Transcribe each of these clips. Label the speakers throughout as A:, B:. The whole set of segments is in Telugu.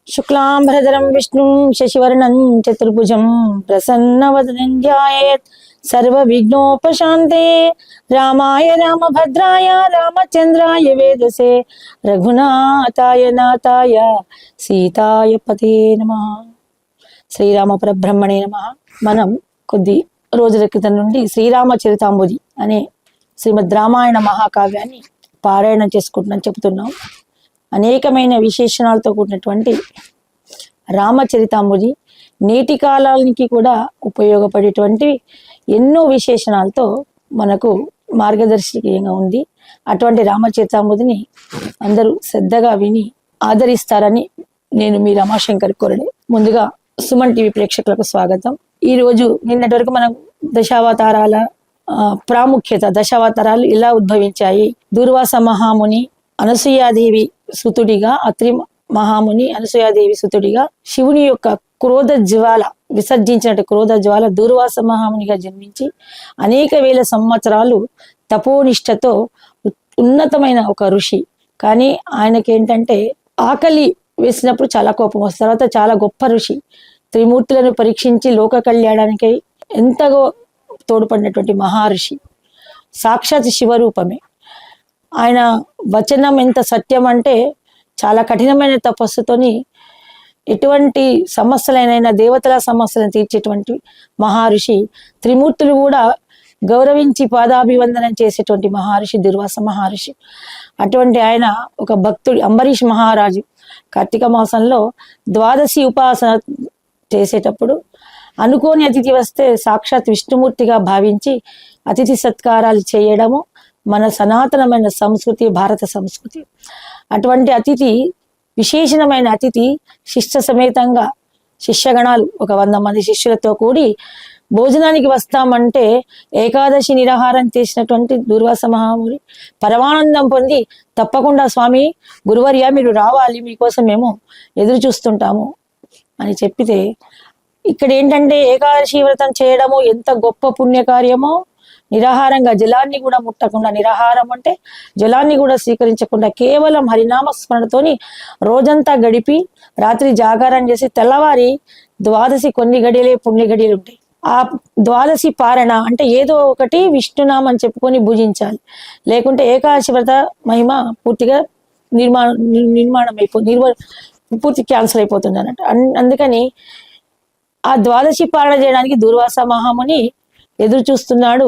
A: शुक्लांबरधरं विष्णुं शशिवर्णं चतुर्भुजं प्रसन्नवदनं ध्यायेत् सर्वविघ्नोपशान्ते। रामाय रामभद्राय रामचन्द्राय वेदसे रघुनाथाय नाथाय सीताय पते नमः। శ్రీరామ పరబ్రహ్మణే నమః. మనం కొద్ది రోజుల క్రితం నుండి శ్రీరామచరితాంబుది అనే శ్రీమద్ రామాయణ మహాకావ్యాన్ని పారాయణం చేసుకుంటున్నాం చెప్తున్నాం. అనేకమైన విశేషణాలతో కూడినటువంటి రామచరితాంబుది నేటి కాలానికి కూడా ఉపయోగపడేటువంటి ఎన్నో విశేషణాలతో మనకు మార్గదర్శకంగా ఉంది. అటువంటి రామచరితాంబుదిని అందరూ శ్రద్ధగా విని ఆదరిస్తారని నేను మీ రమాశంకర్ కోరడే. ముందుగా సుమన్ టీవీ ప్రేక్షకులకు స్వాగతం. ఈ రోజు నిన్నటి వరకు మనం దశావతారాల ప్రాముఖ్యత, దశావతారాలు ఇలా ఉద్భవించాయి. దూర్వాస మహాముని అనసూయాదేవి సుతుడిగా, అత్రి మహాముని అనసూయాదేవి సుతుడిగా శివుని యొక్క క్రోధ జ్వాల విసర్జించినట్టు క్రోధ జ్వాల దూర్వాస మహామునిగా జన్మించి అనేక వేల సంవత్సరాలు తపోనిష్టతో ఉన్నతమైన ఒక ఋషి. కానీ ఆయనకి ఏంటంటే ఆకలి వేసినప్పుడు చాలా కోపం వస్తుంది. తర్వాత చాలా గొప్ప ఋషి, త్రిమూర్తులను పరీక్షించి లోక కళ్యాణానికై ఎంతగో తోడ్పడినటువంటి మహర్షి, సాక్షాత్ శివరూపమే. ఆయన వచనం ఎంత సత్యం అంటే చాలా కఠినమైన తపస్సుతోని ఎటువంటి సమస్యలైనా దేవతల సమస్యలను తీర్చేటువంటి మహర్షి, త్రిమూర్తులు కూడా గౌరవించి పాదాభివందనం చేసేటువంటి మహర్షి దుర్వాస మహర్షి. అటువంటి ఆయన ఒక భక్తుడు అంబరీష్ మహారాజు కార్తీక మాసంలో ద్వాదశి ఉపాసన చేసేటప్పుడు అనుకోని అతిథి వస్తే సాక్షాత్ విష్ణుమూర్తిగా భావించి అతిథి సత్కారాలు చేయడము మన సనాతనమైన సంస్కృతి, భారత సంస్కృతి. అటువంటి అతిథి, విశేషమైన అతిథి శిష్య సమేతంగా శిష్యగణాలు ఒక 100 మంది శిష్యులతో కూడి భోజనానికి వస్తామంటే ఏకాదశి నిరాహారం చేసినటువంటి దూర్వాస మహాముని పరమానందం పొంది తప్పకుండా స్వామి గురువర్య మీరు రావాలి, మీకోసం మేము ఎదురు చూస్తుంటాము అని చెప్పితే, ఇక్కడ ఏంటంటే ఏకాదశి వ్రతం చేయడము ఎంత గొప్ప పుణ్యకార్యమో, నిరాహారంగా జలాన్ని కూడా ముట్టకుండా, నిరాహారం అంటే జలాన్ని కూడా స్వీకరించకుండా కేవలం హరినామ స్మరణతోని రోజంతా గడిపి రాత్రి జాగారం చేసి తెల్లవారి ద్వాదశి కొన్ని గడియలే పుణ్య గడియలు ఉంటాయి. ఆ ద్వాదశి పారణ అంటే ఏదో ఒకటి విష్ణునామని చెప్పుకొని భుజించాలి, లేకుంటే ఏకాదశి వ్రత మహిమ పూర్తిగా పూర్తి క్యాన్సల్ అయిపోతుంది అన్నట్టు. అందుకని ఆ ద్వాదశి పారణ చేయడానికి దూర్వాస మహాముని ఎదురు చూస్తున్నాడు.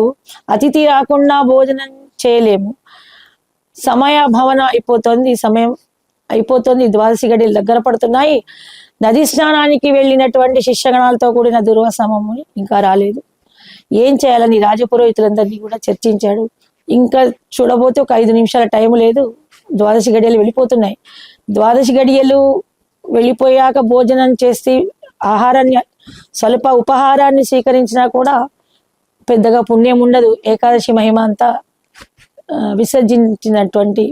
A: అతిథి రాకుండా భోజనం చేయలేము, సమయాభావన అయిపోతుంది, సమయం అయిపోతుంది, ద్వాదశి గడియలు దగ్గర పడుతున్నాయి. నది స్నానానికి వెళ్ళినటువంటి శిష్యగణాలతో కూడిన దూర్వాస మహాముని ఇంకా రాలేదు. ఏం చేయాలని రాజపురోహితులందరినీ కూడా చర్చించాడు. ఇంకా చూడబోతే ఒక 5 నిమిషాల టైం లేదు, ద్వాదశి గడియలు వెళ్ళిపోతున్నాయి. ద్వాదశి గడియలు వెళ్ళిపోయాక భోజనం చేసి ఆహారాన్ని స్వల్ప ఉపహారాన్ని స్వీకరించినా కూడా పెద్దగా పుణ్యం ఉండదు. ఏకాదశి మహిమ అంతా విసర్జించినటువంటి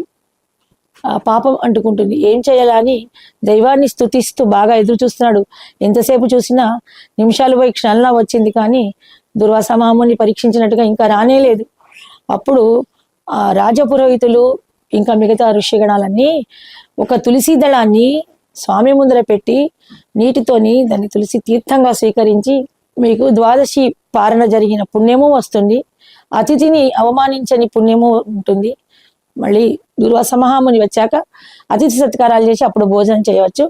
A: పాపం అంటుకుంటుంది. ఏం చేయాలని దైవాన్ని స్తుతిస్తూ బాగా ఎదురు చూస్తున్నాడు. ఎంతసేపు చూసినా నిమిషాలు పోయి క్షణంలో వచ్చింది, కానీ దుర్వాస మహాముని పరీక్షించినట్టుగా ఇంకా రానేలేదు. అప్పుడు ఆ రాజపురోహితులు ఇంకా మిగతా ఋషిగణాలన్నీ ఒక తులసి దళాన్ని స్వామి ముందర పెట్టి నీటితోని దాన్ని తులసి తీర్థంగా స్వీకరించి, మీకు ద్వాదశి పారణ జరిగిన పుణ్యము వస్తుంది, అతిథిని అవమానించని పుణ్యము ఉంటుంది, మళ్ళీ దూర్వాస మహాముని వచ్చాక అతిథి సత్కారాలు చేసి అప్పుడు భోజనం చేయవచ్చు,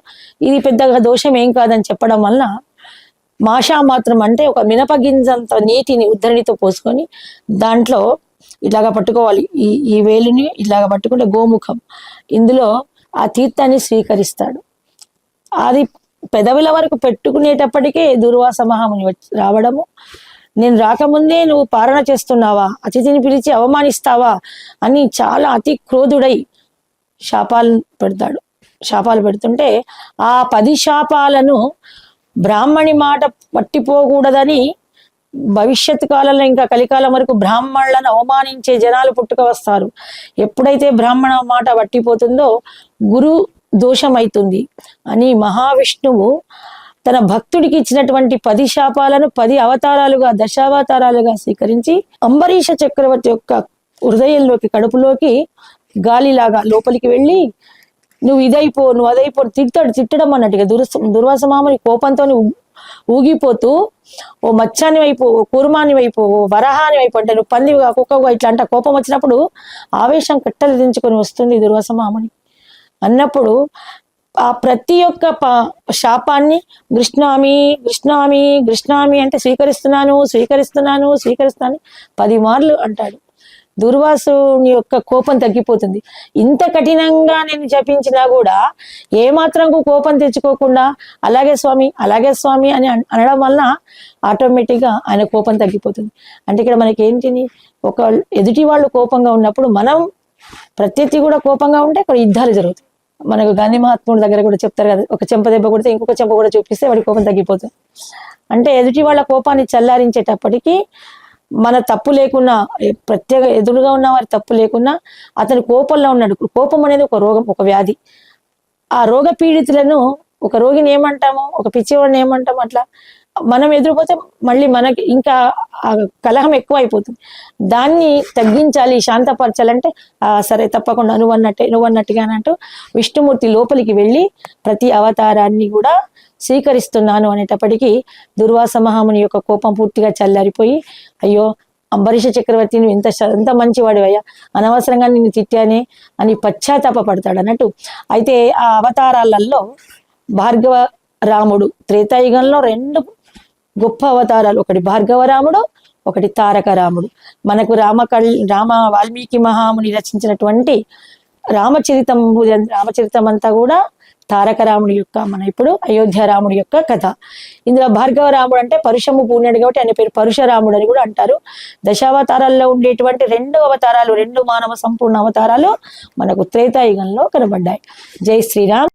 A: ఇది పెద్దగా దోషం ఏం కాదని చెప్పడం వలన మాషా మాత్రం అంటే ఒక మినపగింజంత నీటిని ఉద్ధరణితో పోసుకొని దాంట్లో ఇలాగా పట్టుకోవాలి, ఈ వేలుని ఇలాగా పట్టుకుంటే గోముఖం, ఇందులో ఆ తీర్థాన్ని స్వీకరిస్తాడు. అది పెదవుల వరకు పెట్టుకునేటప్పటికే దూర్వాస మహాముని రావడము, నేను రాకముందే నువ్వు పారణ చేస్తున్నావా, అతిథిని పిలిచి అవమానిస్తావా అని చాలా అతి క్రోధుడై శాపాలు పెడుతుంటే ఆ 10 శాపాలను బ్రాహ్మణి మాట పట్టిపోకూడదని భవిష్యత్ కాలంలో ఇంకా కలికాలం వరకు బ్రాహ్మణులను అవమానించే జనాలు పుట్టుక వస్తారు. ఎప్పుడైతే బ్రాహ్మణ మాట పట్టిపోతుందో గురు దోషమైతుంది అని మహావిష్ణువు తన భక్తుడికి ఇచ్చినటువంటి 10 శాపాలను 10 అవతారాలుగా, దశావతారాలుగా స్వీకరించి అంబరీష చక్రవర్తి యొక్క హృదయంలోకి, కడుపులోకి గాలిలాగా లోపలికి వెళ్ళి నువ్వు ఇదైపో, నువ్వు అదైపో తిట్టడం అన్నట్టుగా దుర్వాస మాముని కోపంతో ఊగిపోతూ ఓ మచ్చాని వైపు, ఓ కూర్మాని వైపు, ఓ వరహాని వైపు, అంటే నువ్వు పంది కుక్కగా ఇట్లా అంట కోపం వచ్చినప్పుడు ఆవేశం కట్టలు దించుకొని వస్తుంది దుర్వాస మాముని అన్నప్పుడు ఆ ప్రతి ఒక్క శాపాన్ని కృష్ణామి కృష్ణామి కృష్ణామి అంటే స్వీకరిస్తున్నాను 10 మార్లు అంటాడు. దుర్వాసుని యొక్క కోపం తగ్గిపోతుంది. ఇంత కఠినంగా నేను జపించినా కూడా ఏమాత్రం కోపం తెచ్చుకోకుండా అలాగే స్వామి అని అనడం వలన ఆటోమేటిక్గా ఆయన కోపం తగ్గిపోతుంది. అంటే ఇక్కడ మనకి ఏంటిని, ఒక ఎదుటి వాళ్ళు కోపంగా ఉన్నప్పుడు మనం ప్రత్యర్థి కూడా కోపంగా ఉంటే అక్కడ యుద్ధాలు జరుగుతాయి. మనకు గాంధీ మహాత్ముడి దగ్గర కూడా చెప్తారు కదా, ఒక చెంప దెబ్బ కొడితే ఇంకొక చెంప కూడా చూపిస్తే వాడి కోపం తగ్గిపోతుంది. అంటే ఎదుటి వాళ్ళ కోపాన్ని చల్లారించేటప్పటికీ మన తప్పు లేకున్నా, ఎదురుగా ఉన్న వారి తప్పు లేకున్నా అతని కోపంలో ఉన్నాడు. కోపం అనేది ఒక రోగం, ఒక వ్యాధి. ఆ రోగ పీడితులను, ఒక రోగిని ఏమంటాము, ఒక పిచ్చివాడిని ఏమంటాము, అట్లా మనం ఎదురుపోతే మళ్ళీ మనకి ఇంకా కలహం ఎక్కువ అయిపోతుంది. దాన్ని తగ్గించాలి, శాంతపరచాలంటే సరే తప్పకుండా నువ్వు అన్నట్టుగా అంటూ విష్ణుమూర్తి లోపలికి వెళ్ళి ప్రతి అవతారాన్ని కూడా స్వీకరిస్తున్నాను అనేటప్పటికీ దుర్వాస మహాముని యొక్క కోపం పూర్తిగా చల్లారిపోయి, అయ్యో అంబరీష చక్రవర్తి నువ్వు ఎంత మంచివాడు అయ్యా, అనవసరంగా నిన్ను తిట్టానే అని పశ్చాత్తాప పడతాడు అన్నట్టు. అయితే ఆ అవతారాలలో భార్గవ రాముడు, త్రేతాయుగంలో 2 గొప్ప అవతారాలు, ఒకటి భార్గవ రాముడు, ఒకటి తారక రాముడు. మనకు రామ వాల్మీకి మహాముని రచించినటువంటి రామచరితం అంతా కూడా తారక రాముడి యొక్క, మన ఇప్పుడు అయోధ్య రాముడి యొక్క కథ. ఇందులో భార్గవ రాముడు అంటే పరుషము పూర్ణుడు కాబట్టి ఆయన పేరు పరుషరాముడు అని కూడా అంటారు. దశావతారాల్లో ఉండేటువంటి 2 అవతారాలు, 2 మానవ సంపూర్ణ అవతారాలు మనకు త్రేతాయుగంలో కనబడ్డాయి. జై శ్రీరామ్.